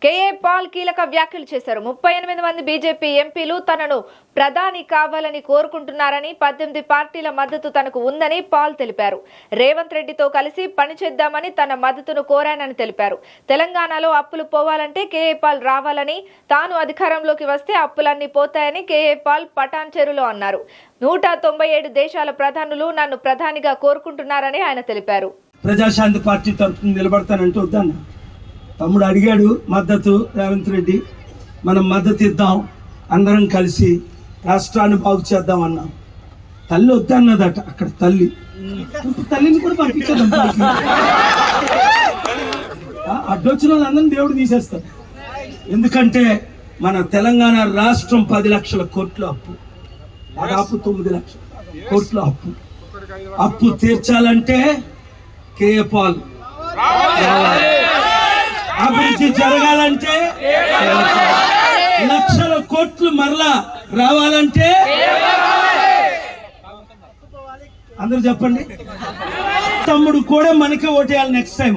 KA Paul కీలక వ్యాఖ్యలు చేశారు. 38 మంది బీజేపీ ఎంపీలు తనను ప్రధాని కావాలని కోరుకుంటున్నారని, 18 పార్టీల మద్దతు తనకు ఉందని పాల్ తెలిపారు. రేవంత్ రెడ్డితో కలిసి పనిచేద్దామని తన మద్దతును కోరానని తెలిపారు. తెలంగాణలో అప్పులు పోవాలంటే కేఏ పాల్ రావాలని, తాను అధికారంలోకి వస్తే అప్పులన్నీ పోతాయని కేఏ పాల్ పటాన్ చెరులో అన్నారు. 197 దేశాల ప్రధానులు నన్ను ప్రధానిగా కోరుకుంటున్నారని ఆయన తెలిపారు. ప్రజాశాంతి పార్టీ తరఫున నిలబడతానంటూ వద్దన్న తమ్ముడు అడిగాడు మద్దతు. రేవంత్ రెడ్డి మనం మద్దతు ఇద్దాం, అందరం కలిసి రాష్ట్రాన్ని బాగు చేద్దాం అన్నాం. తల్లి వద్దన్నదట. అక్కడ తల్లిని కూడా పంపించేద్దాం. అడ్డొచ్చిన వాళ్ళందరినీ దేవుడు తీసేస్తాడు. ఎందుకంటే మన తెలంగాణ రాష్ట్రం 10 లక్షల కోట్ల అప్పు, దాదాపు 9 లక్షల కోట్ల అప్పు తీర్చాలంటే కేఏ పాల్, అభివృద్ధి జరగాలంటే లక్షల కోట్లు మరలా రావాలంటే అందరూ చెప్పండి. తమ్ముడు కూడా మనకే ఓటేయాలి నెక్స్ట్ టైం.